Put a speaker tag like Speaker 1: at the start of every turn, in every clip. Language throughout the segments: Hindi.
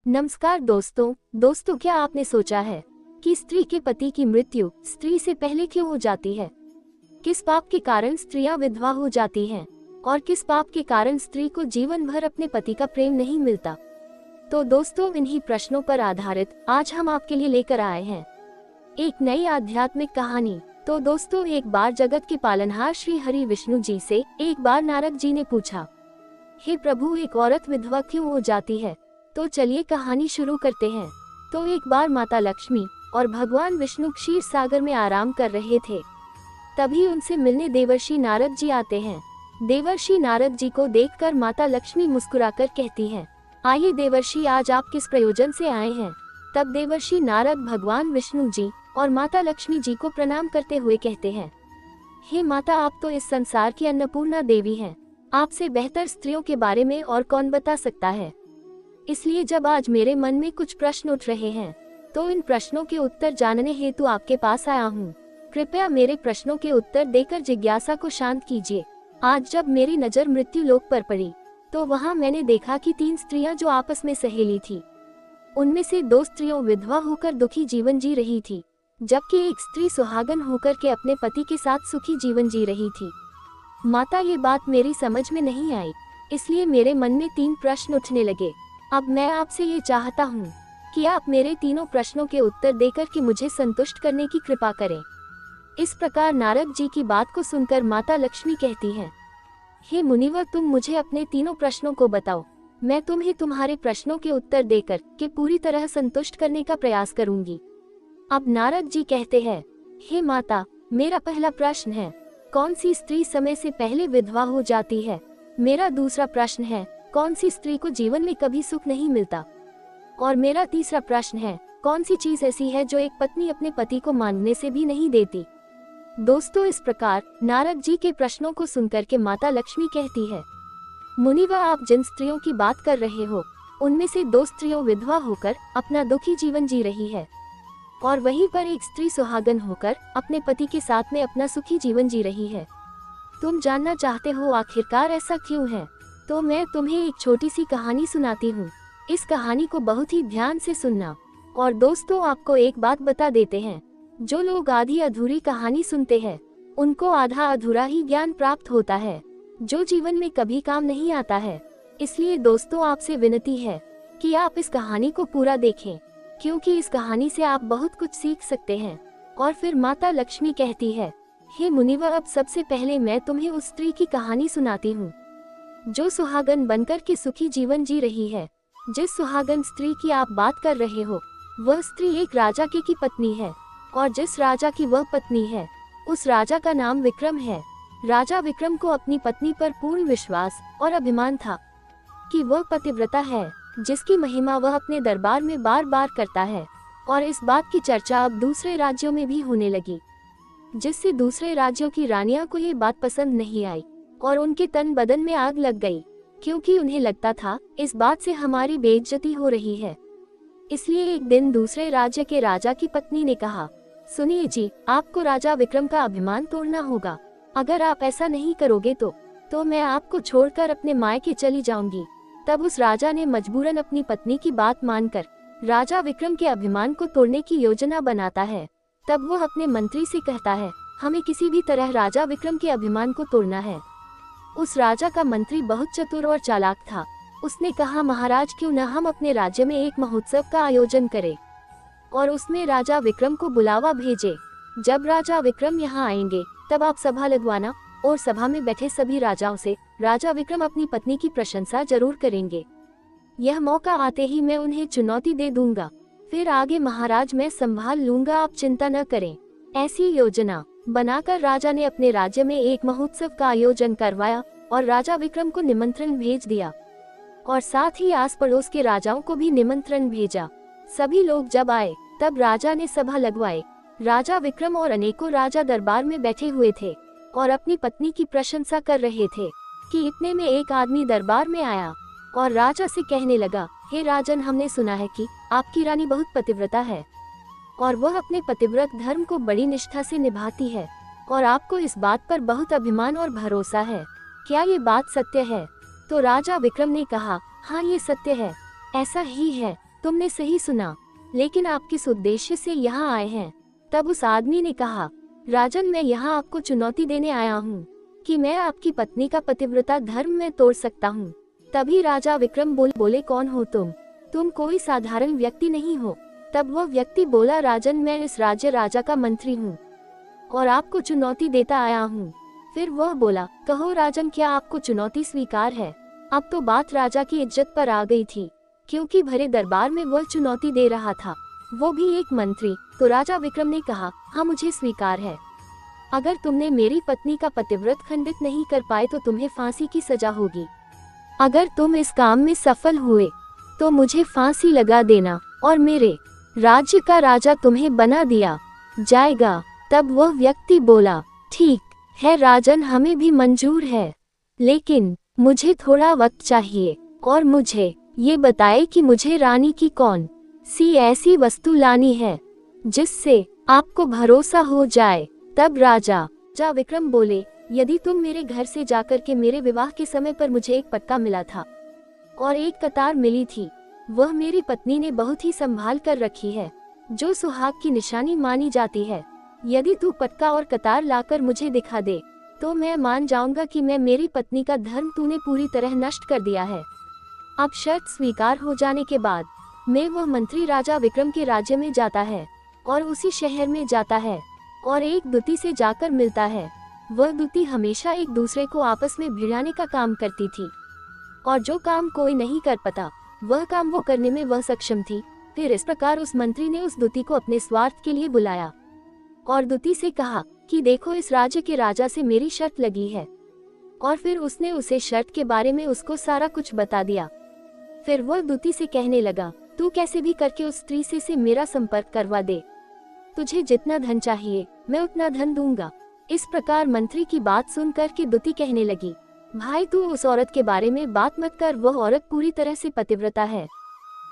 Speaker 1: नमस्कार दोस्तों क्या आपने सोचा है कि स्त्री के पति की मृत्यु स्त्री से पहले क्यों हो जाती है? किस पाप के कारण स्त्रियां विधवा हो जाती हैं और किस पाप के कारण स्त्री को जीवन भर अपने पति का प्रेम नहीं मिलता? तो दोस्तों, इन्हीं प्रश्नों पर आधारित आज हम आपके लिए लेकर आए हैं एक नई आध्यात्मिक कहानी। तो दोस्तों, एक बार जगत के पालनहार श्री हरि विष्णु जी से एक बार नारद जी ने पूछा, हे प्रभु, एक औरत विधवा क्यों हो जाती है? तो चलिए कहानी शुरू करते हैं। तो एक बार माता लक्ष्मी और भगवान विष्णु क्षीर सागर में आराम कर रहे थे। तभी उनसे मिलने देवर्षि नारद जी आते हैं। देवर्षि नारद जी को देखकर माता लक्ष्मी मुस्कुराकर कहती हैं, आइए देवर्षि, आज आप किस प्रयोजन से आए हैं? तब देवर्षि नारद भगवान विष्णु जी और माता लक्ष्मी जी को प्रणाम करते हुए कहते हैं, हे माता, आप तो इस संसार की अन्नपूर्णा देवी हैं। आपसे बेहतर स्त्रियों के बारे में और कौन बता सकता है। इसलिए जब आज मेरे मन में कुछ प्रश्न उठ रहे हैं तो इन प्रश्नों के उत्तर जानने हेतु आपके पास आया हूँ। कृपया मेरे प्रश्नों के उत्तर देकर जिज्ञासा को शांत कीजिए। आज जब मेरी नजर मृत्यु लोक पर पड़ी तो वहाँ मैंने देखा कि 3 स्त्रियां जो आपस में सहेली थी, उनमें से 2 स्त्रियों विधवा होकर दुखी जीवन जी रही थी, जबकि एक स्त्री सुहागन होकर के अपने पति के साथ सुखी जीवन जी रही थी। माता, ये बात मेरी समझ में नहीं आई, इसलिए मेरे मन में 3 प्रश्न उठने लगे। अब मैं आपसे ये चाहता हूँ कि आप मेरे तीनों प्रश्नों के उत्तर देकर के मुझे संतुष्ट करने की कृपा करें। इस प्रकार नारद जी की बात को सुनकर माता लक्ष्मी कहती हैं, हे मुनिवर, तुम मुझे अपने तीनों प्रश्नों को बताओ। मैं तुम्हें तुम्हारे प्रश्नों के उत्तर देकर के पूरी तरह संतुष्ट करने का प्रयास करूंगी। अब नारद जी कहते हैं, हे माता, मेरा पहला प्रश्न है, कौन सी स्त्री समय से पहले विधवा हो जाती है? मेरा दूसरा प्रश्न है, कौन सी स्त्री को जीवन में कभी सुख नहीं मिलता? और मेरा तीसरा प्रश्न है, कौन सी चीज ऐसी है जो एक पत्नी अपने पति को मांगने से भी नहीं देती? दोस्तों, इस प्रकार नारद जी के प्रश्नों को सुनकर के माता लक्ष्मी कहती है, मुनिवर, आप जिन स्त्रियों की बात कर रहे हो उनमें से 2 स्त्रियों विधवा होकर अपना दुखी जीवन जी रही है और वहीं पर एक स्त्री सुहागन होकर अपने पति के साथ में अपना सुखी जीवन जी रही है। तुम जानना चाहते हो आखिरकार ऐसा क्यों है? तो मैं तुम्हें एक छोटी सी कहानी सुनाती हूँ। इस कहानी को बहुत ही ध्यान से सुनना। और दोस्तों, आपको एक बात बता देते हैं, जो लोग आधी अधूरी कहानी सुनते हैं उनको आधा अधूरा ही ज्ञान प्राप्त होता है, जो जीवन में कभी काम नहीं आता है। इसलिए दोस्तों, आपसे विनती है कि आप इस कहानी को पूरा देखें, क्योंकि इस कहानी से आप बहुत कुछ सीख सकते हैं। और फिर माता लक्ष्मी कहती है, हे मुनिवर, अब सबसे पहले मैं तुम्हें उस स्त्री की कहानी सुनाती हूँ जो सुहागन बनकर के सुखी जीवन जी रही है। जिस सुहागन स्त्री की आप बात कर रहे हो वह स्त्री एक राजा की पत्नी है, और जिस राजा की वह पत्नी है उस राजा का नाम विक्रम है। राजा विक्रम को अपनी पत्नी पर पूर्ण विश्वास और अभिमान था कि वह पतिव्रता है, जिसकी महिमा वह अपने दरबार में बार बार करता है। और इस बात की चर्चा अब दूसरे राज्यों में भी होने लगी, जिससे दूसरे राज्यों की रानियां को ये बात पसंद नहीं आई और उनके तन बदन में आग लग गई, क्योंकि उन्हें लगता था इस बात से हमारी बेइज्जती हो रही है। इसलिए एक दिन दूसरे राज्य के राजा की पत्नी ने कहा, सुनिए जी, आपको राजा विक्रम का अभिमान तोड़ना होगा। अगर आप ऐसा नहीं करोगे तो मैं आपको छोड़कर अपने मायके चली जाऊंगी। तब उस राजा ने मजबूरन अपनी पत्नी की बात मानकर राजा विक्रम के अभिमान को तोड़ने की योजना बनाता है। तब वह अपने मंत्री से कहता है, हमें किसी भी तरह राजा विक्रम के अभिमान को तोड़ना है। उस राजा का मंत्री बहुत चतुर और चालाक था। उसने कहा, महाराज, क्यों न हम अपने राज्य में एक महोत्सव का आयोजन करें और उसमें राजा विक्रम को बुलावा भेजे। जब राजा विक्रम यहाँ आएंगे तब आप सभा लगवाना और सभा में बैठे सभी राजाओं से राजा विक्रम अपनी पत्नी की प्रशंसा जरूर करेंगे। यह मौका आते ही मैं उन्हें चुनौती दे दूंगा, फिर आगे महाराज मैं संभाल लूंगा, आप चिंता न करें। ऐसी योजना बनाकर राजा ने अपने राज्य में एक महोत्सव का आयोजन करवाया और राजा विक्रम को निमंत्रण भेज दिया और साथ ही आस पड़ोस के राजाओं को भी निमंत्रण भेजा। सभी लोग जब आए तब राजा ने सभा लगवाई। राजा विक्रम और अनेकों राजा दरबार में बैठे हुए थे और अपनी पत्नी की प्रशंसा कर रहे थे कि इतने में एक आदमी दरबार में आया और राजा से कहने लगा, हे राजन, हमने सुना है कि आपकी रानी बहुत पतिव्रता है और वह अपने पतिव्रत धर्म को बड़ी निष्ठा से निभाती है और आपको इस बात पर बहुत अभिमान और भरोसा है। क्या ये बात सत्य है? तो राजा विक्रम ने कहा, हाँ, ये सत्य है, ऐसा ही है। तुमने सही सुना, लेकिन आप किस उद्देश्य से यहाँ आए हैं? तब उस आदमी ने कहा, राजन, मैं यहाँ आपको चुनौती देने आया हूँ कि मैं आपकी पत्नी का पतिव्रता धर्म में तोड़ सकता हूँ। तभी राजा विक्रम बोले, कौन हो तुम? तुम कोई साधारण व्यक्ति नहीं हो। तब वह व्यक्ति बोला, राजन, मैं इस राजा का मंत्री हूँ और आपको चुनौती देता आया हूँ। फिर वह बोला, कहो राजन, क्या आपको चुनौती स्वीकार है? अब तो बात राजा की इज्जत पर आ गई थी, क्योंकि भरे दरबार में वह चुनौती दे रहा था, वो भी एक मंत्री। तो राजा विक्रम ने कहा, हाँ, मुझे स्वीकार है। अगर तुमने मेरी पत्नी का पतिव्रत खंडित नहीं कर पाए तो तुम्हें फांसी की सजा होगी। अगर तुम इस काम में सफल हुए तो मुझे फांसी लगा देना और मेरे राज्य का राजा तुम्हें बना दिया जाएगा। तब वह व्यक्ति बोला, ठीक है राजन, हमें भी मंजूर है, लेकिन मुझे थोड़ा वक्त चाहिए और मुझे ये बताए कि मुझे रानी की कौन सी ऐसी वस्तु लानी है जिससे आपको भरोसा हो जाए। तब राजा विक्रम बोले, यदि तुम मेरे घर से जाकर के मेरे विवाह के समय पर मुझे एक पटका मिला था और एक कतार मिली थी, वह मेरी पत्नी ने बहुत ही संभाल कर रखी है, जो सुहाग की निशानी मानी जाती है। यदि तू पटका और कतार लाकर मुझे दिखा दे तो मैं मान जाऊंगा कि मैं मेरी पत्नी का धर्म तूने पूरी तरह नष्ट कर दिया है। अब शर्त स्वीकार हो जाने के बाद मैं वह मंत्री राजा विक्रम के राज्य में जाता है और उसी शहर में जाता है और एक दूती से जाकर मिलता है। वह दूती हमेशा एक दूसरे को आपस में भिड़ाने का काम करती थी और जो काम कोई नहीं कर पाता वह काम वो करने में वह सक्षम थी। फिर इस प्रकार उस मंत्री ने उस दूती को अपने स्वार्थ के लिए बुलाया और दूती से कहा कि देखो, इस राज्य के राजा से मेरी शर्त लगी है। और फिर उसने उसे शर्त के बारे में उसको सारा कुछ बता दिया। फिर वह दूती से कहने लगा, तू कैसे भी करके उस स्त्री से मेरा संपर्क करवा दे, तुझे जितना धन चाहिए मैं उतना धन दूंगा। इस प्रकार मंत्री की बात सुनकर के दूती कहने लगी, भाई तू उस औरत के बारे में बात मत कर, वह औरत पूरी तरह से पतिव्रता है,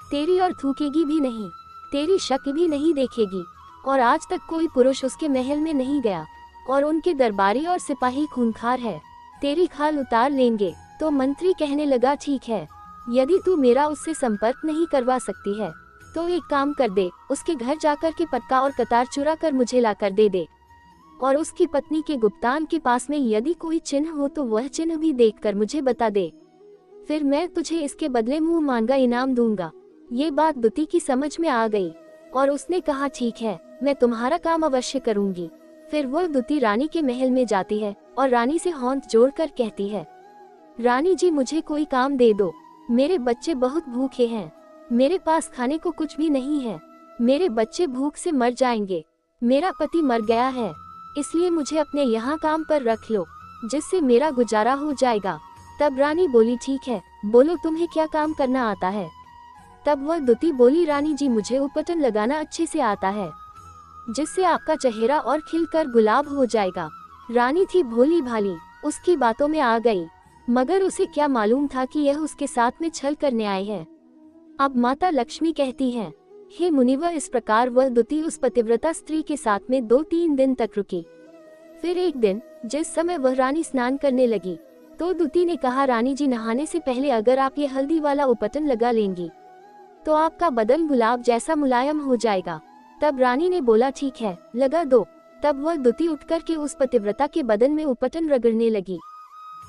Speaker 1: तेरी और थूकेगी भी नहीं, तेरी शक भी नहीं देखेगी और आज तक कोई पुरुष उसके महल में नहीं गया और उनके दरबारी और सिपाही खूंखार है, तेरी खाल उतार लेंगे। तो मंत्री कहने लगा, ठीक है, यदि तू मेरा उससे संपर्क नहीं करवा सकती है तो एक काम कर दे, उसके घर जाकर के पटका और कतार चुरा कर मुझे ला कर दे दे और उसकी पत्नी के गुप्तान के पास में यदि कोई चिन्ह हो तो वह चिन्ह भी देखकर मुझे बता दे, फिर मैं तुझे इसके बदले मुंह मांगा इनाम दूंगा। ये बात दूती की समझ में आ गई और उसने कहा, ठीक है, मैं तुम्हारा काम अवश्य करूंगी। फिर वह दूती रानी के महल में जाती है और रानी से हाथ जोड़कर कहती है, रानी जी, मुझे कोई काम दे दो, मेरे बच्चे बहुत भूखे हैं, मेरे पास खाने को कुछ भी नहीं है, मेरे बच्चे भूख से मर जाएंगे, मेरा पति मर गया है, इसलिए मुझे अपने यहाँ काम पर रख लो जिससे मेरा गुजारा हो जाएगा। तब रानी बोली, ठीक है, बोलो तुम्हें क्या काम करना आता है। तब वह दूती बोली, रानी जी, मुझे उपटन लगाना अच्छे से आता है जिससे आपका चेहरा और खिलकर गुलाब हो जाएगा। रानी थी भोली भाली, उसकी बातों में आ गई, मगर उसे क्या मालूम था कि यह उसके साथ में छल करने आए हैं। अब माता लक्ष्मी कहती हैं, हे मुनिवर, इस प्रकार वह दूती उस पतिव्रता स्त्री के साथ में 2-3 दिन तक रुकी। फिर एक दिन जिस समय वह रानी स्नान करने लगी तो दूती ने कहा, रानी जी, नहाने से पहले अगर आप ये हल्दी वाला उपटन लगा लेंगी तो आपका बदन गुलाब जैसा मुलायम हो जाएगा। तब रानी ने बोला, ठीक है, लगा दो। तब वह दूती उठकर के उस पतिव्रता के बदन में उपटन रगड़ने लगी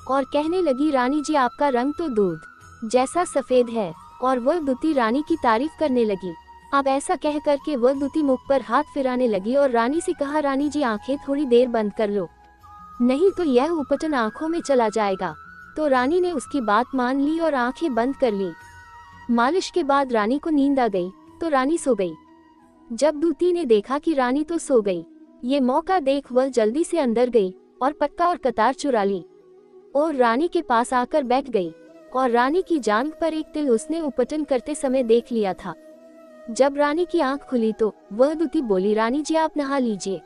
Speaker 1: और कहने लगी, रानी जी, आपका रंग तो दूध जैसा सफेद है। और वह दूती रानी की तारीफ करने लगी। अब ऐसा कह करके वह दूती मुख पर हाथ फिराने लगी और रानी से कहा, रानी जी, आंखें थोड़ी देर बंद कर लो, नहीं तो यह उपटन आंखों में चला जाएगा। तो रानी ने उसकी बात मान ली और आंखें बंद कर ली। मालिश के बाद रानी को नींद आ गई तो रानी सो गई। जब दूती ने देखा कि रानी तो सो गई, ये मौका देख वह जल्दी से अंदर गई और पटका और कतार चुरा ली और रानी के पास आकर बैठ गई और रानी की जांघ पर एक तिल उसने उपटन करते समय देख लिया था। जब रानी की आंख खुली तो वह दूती बोली, रानी जी, आप नहा लीजिए,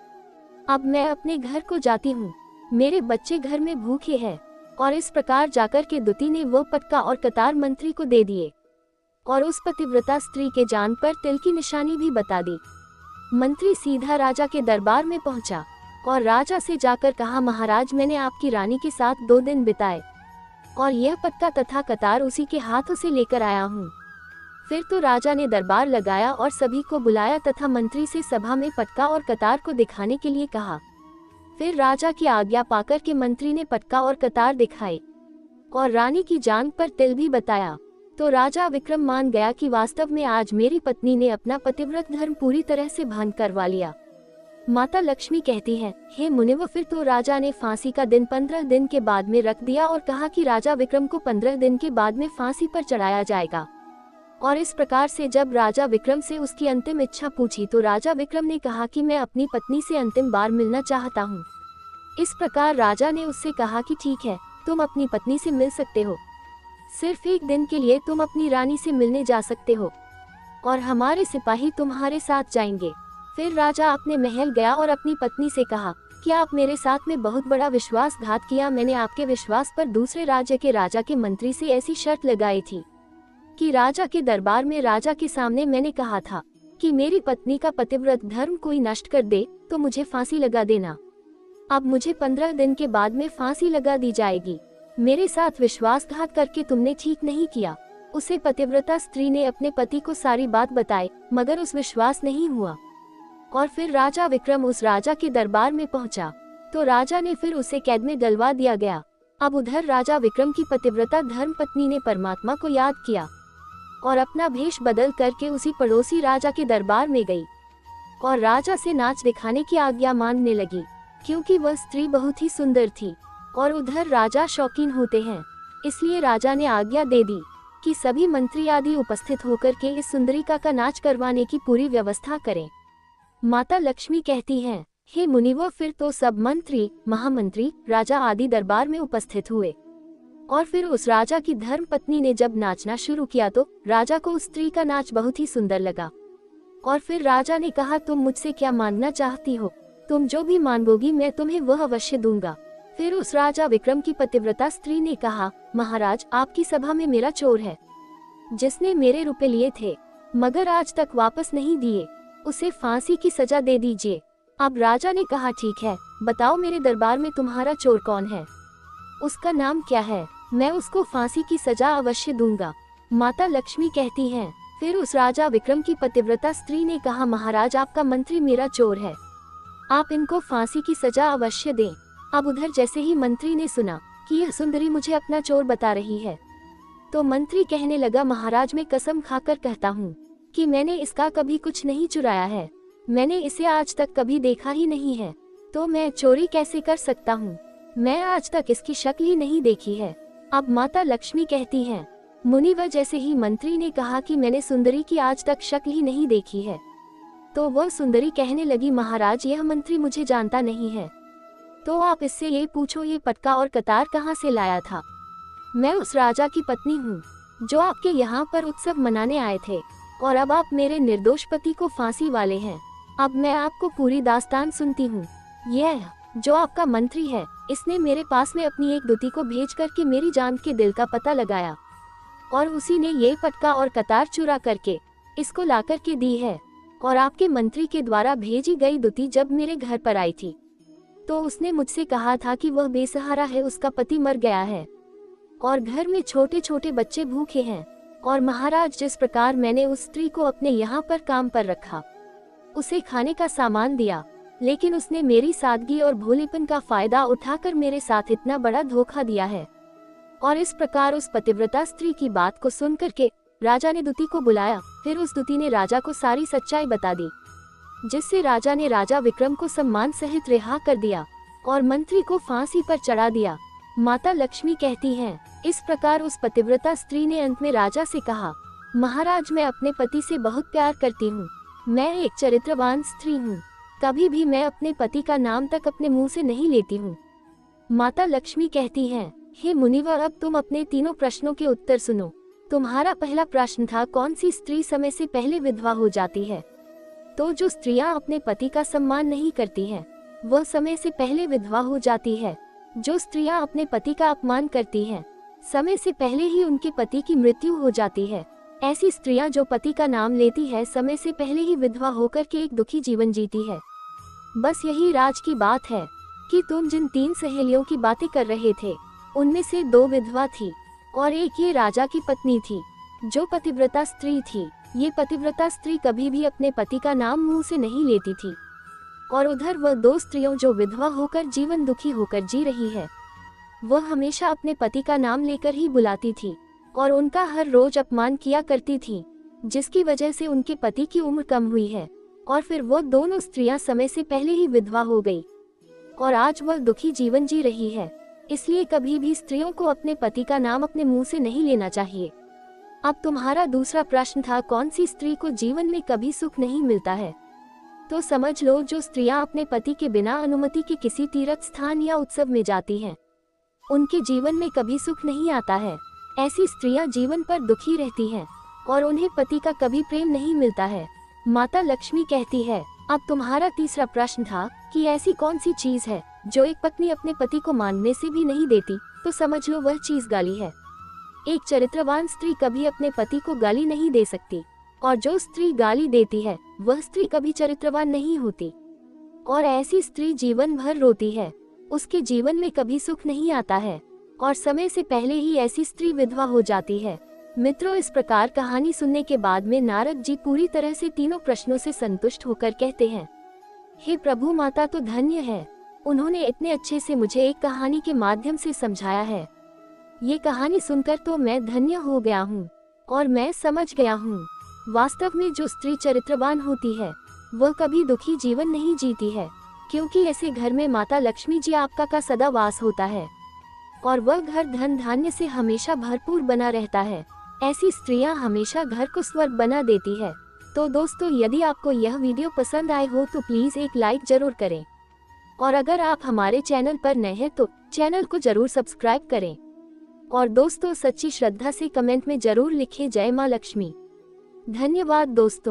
Speaker 1: अब मैं अपने घर को जाती हूँ, मेरे बच्चे घर में भूखे हैं। और इस प्रकार जाकर के दूती ने वह पटका और कतार मंत्री को दे दिए और उस पतिव्रता स्त्री के जान पर तिल की निशानी भी बता दी। मंत्री सीधा राजा के दरबार में पहुंचा और राजा से जाकर कहा, महाराज, मैंने आपकी रानी के साथ 2 दिन बिताए और यह पटका तथा कतार उसी के हाथों से लेकर आया हूँ। फिर तो राजा ने दरबार लगाया और सभी को बुलाया तथा मंत्री से सभा में पटका और कतार को दिखाने के लिए कहा। फिर राजा की आज्ञा पाकर के मंत्री ने पटका और कतार दिखाई और रानी की जांघ पर तिल भी बताया। तो राजा विक्रम मान गया कि वास्तव में आज मेरी पत्नी ने अपना पतिव्रत धर्म पूरी तरह से भंग करवा लिया। माता लक्ष्मी कहती है, हे मुनिवर, फिर तो राजा ने फांसी का दिन 15 दिन के बाद में रख दिया और कहा कि राजा विक्रम को 15 दिन के बाद में फांसी पर चढ़ाया जाएगा। और इस प्रकार से जब राजा विक्रम से उसकी अंतिम इच्छा पूछी तो राजा विक्रम ने कहा कि मैं अपनी पत्नी से अंतिम बार मिलना चाहता हूँ। इस प्रकार राजा ने उससे कहा कि ठीक है, तुम अपनी पत्नी से मिल सकते हो, सिर्फ एक दिन के लिए तुम अपनी रानी से मिलने जा सकते हो और हमारे सिपाही तुम्हारे साथ जाएंगे। फिर राजा अपने महल गया और अपनी पत्नी से कहा कि आप मेरे साथ में बहुत बड़ा विश्वासघात किया। मैंने आपके विश्वास पर दूसरे राज्य के राजा के मंत्री से ऐसी शर्त लगाई थी कि राजा के दरबार में राजा के सामने मैंने कहा था कि मेरी पत्नी का पतिव्रत धर्म कोई नष्ट कर दे तो मुझे फांसी लगा देना। अब मुझे 15 दिन के बाद में फांसी लगा दी जाएगी। मेरे साथ विश्वासघात करके तुमने ठीक नहीं किया। उसे पतिव्रता स्त्री ने अपने पति को सारी बात बताई, मगर उस विश्वास नहीं हुआ। और फिर राजा विक्रम उस राजा के दरबार में पहुंचा तो राजा ने फिर उसे कैद में डलवा दिया गया। अब उधर राजा विक्रम की पतिव्रता धर्म पत्नी ने परमात्मा को याद किया और अपना भेष बदल करके उसी पड़ोसी राजा के दरबार में गई और राजा से नाच दिखाने की आज्ञा मांगने लगी, क्योंकि वह स्त्री बहुत ही सुंदर थी और उधर राजा शौकीन होते हैं। इसलिए राजा ने आज्ञा दे दी कि सभी मंत्री आदि उपस्थित होकर के इस सुंदरिका का नाच करवाने की पूरी व्यवस्था करें। माता लक्ष्मी कहती हैं, हे मुनिवर, फिर तो सब मंत्री, महामंत्री, राजा आदि दरबार में उपस्थित हुए और फिर उस राजा की धर्म पत्नी ने जब नाचना शुरू किया तो राजा को उस स्त्री का नाच बहुत ही सुंदर लगा। और फिर राजा ने कहा, तुम मुझसे क्या मांगना चाहती हो? तुम जो भी मांगोगी मैं तुम्हें वह अवश्य दूंगा। फिर उस राजा विक्रम की पतिव्रता स्त्री ने कहा, महाराज, आपकी सभा में मेरा चोर है जिसने मेरे रुपए लिए थे मगर आज तक वापस नहीं दिए, उसे फांसी की सजा दे दीजिए। अब राजा ने कहा, ठीक है, बताओ मेरे दरबार में तुम्हारा चोर कौन है, उसका नाम क्या है, मैं उसको फांसी की सजा अवश्य दूंगा। माता लक्ष्मी कहती हैं, फिर उस राजा विक्रम की पतिव्रता स्त्री ने कहा, महाराज, आपका मंत्री मेरा चोर है, आप इनको फांसी की सजा अवश्य दें। अब उधर जैसे ही मंत्री ने सुना कि यह सुंदरी मुझे अपना चोर बता रही है तो मंत्री कहने लगा, महाराज, मैं कसम खाकर कहता हूँ कि मैंने इसका कभी कुछ नहीं चुराया है, मैंने इसे आज तक कभी देखा ही नहीं है, तो मैं चोरी कैसे कर सकता हूँ? मैं आज तक इसकी शक्ल ही नहीं देखी है। अब माता लक्ष्मी कहती हैं, मुनिवर, जैसे ही मंत्री ने कहा कि मैंने सुंदरी की आज तक शक्ल ही नहीं देखी है तो वह सुंदरी कहने लगी, महाराज, यह मंत्री मुझे जानता नहीं है, तो आप इससे ये पूछो ये पटका और कतार कहाँ से लाया था। मैं उस राजा की पत्नी हूँ जो आपके यहाँ पर उत्सव मनाने आए थे और अब आप मेरे निर्दोष पति को फांसी वाले हैं। अब मैं आपको पूरी दास्तान सुनती हूँ। यह जो आपका मंत्री है, इसने मेरे पास में अपनी एक दूती को भेज करके मेरी जान के दिल का पता लगाया और उसी ने ये पटका और कतार चुरा करके इसको ला करके दी है। और आपके मंत्री के द्वारा भेजी गई दूती जब मेरे घर पर आई थी तो उसने मुझसे कहा था कि वह बेसहारा है, उसका पति मर गया है और घर में छोटे छोटे बच्चे भूखे हैं। और महाराज, जिस प्रकार मैंने उस स्त्री को अपने यहाँ पर काम पर रखा, उसे खाने का सामान दिया, लेकिन उसने मेरी सादगी और भोलेपन का फायदा उठाकर मेरे साथ इतना बड़ा धोखा दिया है। और इस प्रकार उस पतिव्रता स्त्री की बात को सुन करके राजा ने दूती को बुलाया। फिर उस दूती ने राजा को सारी सच्चाई बता दी, जिससे राजा ने राजा विक्रम को सम्मान सहित रिहा कर दिया और मंत्री को फांसी पर चढ़ा दिया। माता लक्ष्मी कहती हैं, इस प्रकार उस पतिव्रता स्त्री ने अंत में राजा से कहा, महाराज, मैं अपने पति से बहुत प्यार करती हूँ, मैं एक चरित्रवान स्त्री हूँ, कभी भी मैं अपने पति का नाम तक अपने मुंह से नहीं लेती हूँ। माता लक्ष्मी कहती हैं, हे मुनिवर, अब तुम अपने तीनों प्रश्नों के उत्तर सुनो। तुम्हारा पहला प्रश्न था, कौन सी स्त्री समय से पहले विधवा हो जाती है? तो जो स्त्रियां अपने पति का सम्मान नहीं करती हैं, वह समय से पहले विधवा हो जाती है। जो स्त्रियां अपने पति का अपमान करती हैं, समय से पहले ही उनके पति की मृत्यु हो जाती है। ऐसी स्त्रियां जो पति का नाम लेती है, समय से पहले ही विधवा होकर के एक दुखी जीवन जीती है। बस यही राज की बात है कि तुम जिन 3 सहेलियों की बातें कर रहे थे, उनमें से 2 विधवा थी और एक ये राजा की पत्नी थी। जो पतिव्रता स्त्री थी, ये पतिव्रता स्त्री कभी भी अपने पति का नाम मुंह से नहीं लेती थी। और उधर वह 2 स्त्रियों जो विधवा होकर जीवन दुखी होकर जी रही है, वह हमेशा अपने पति का नाम लेकर ही बुलाती थी और उनका हर रोज अपमान किया करती थी, जिसकी वजह से उनके पति की उम्र कम हुई है और फिर वह दोनों स्त्रियां समय से पहले ही विधवा हो गई और आज वह दुखी जीवन जी रही है। इसलिए कभी भी स्त्रियों को अपने पति का नाम अपने मुंह से नहीं लेना चाहिए। अब तुम्हारा दूसरा प्रश्न था, कौन सी स्त्री को जीवन में कभी सुख नहीं मिलता है? तो समझ लो, जो स्त्रियां अपने पति के बिना अनुमति के किसी तीर्थ स्थान या उत्सव में जाती हैं, उनके जीवन में कभी सुख नहीं आता है। ऐसी स्त्रियां जीवन पर दुखी रहती हैं और उन्हें पति का कभी प्रेम नहीं मिलता है। माता लक्ष्मी कहती है। अब तुम्हारा तीसरा प्रश्न था कि ऐसी कौन सी चीज है जो एक पत्नी अपने पति को मांगने से भी नहीं देती? तो समझ लो, वह चीज गाली है। एक चरित्रवान स्त्री कभी अपने पति को गाली नहीं दे सकती और जो स्त्री गाली देती है वह स्त्री कभी चरित्रवान नहीं होती और ऐसी स्त्री जीवन भर रोती है। उसके जीवन में कभी सुख नहीं आता है और समय से पहले ही ऐसी स्त्री विधवा हो जाती है। मित्रों, इस प्रकार कहानी सुनने के बाद में नारद जी पूरी तरह से तीनों प्रश्नों से संतुष्ट होकर कहते हैं, हे प्रभु, माता तो धन्य है, उन्होंने इतने अच्छे से मुझे एक कहानी के माध्यम से समझाया है। ये कहानी सुनकर तो मैं धन्य हो गया हूँ और मैं समझ गया हूँ, वास्तव में जो स्त्री चरित्रवान होती है वह कभी दुखी जीवन नहीं जीती है, क्योंकि ऐसे घर में माता लक्ष्मी जी आपका का सदा वास होता है और वह घर धन धान्य से हमेशा भरपूर बना रहता है। ऐसी स्त्रियां हमेशा घर को स्वर्ग बना देती है। तो दोस्तों, यदि आपको यह वीडियो पसंद आए हो तो प्लीज एक लाइक जरूर करें और अगर आप हमारे चैनल पर नए हैं तो चैनल को जरूर सब्सक्राइब करें। और दोस्तों, सच्ची श्रद्धा से कमेंट में जरूर लिखें जय मां लक्ष्मी। धन्यवाद दोस्तों।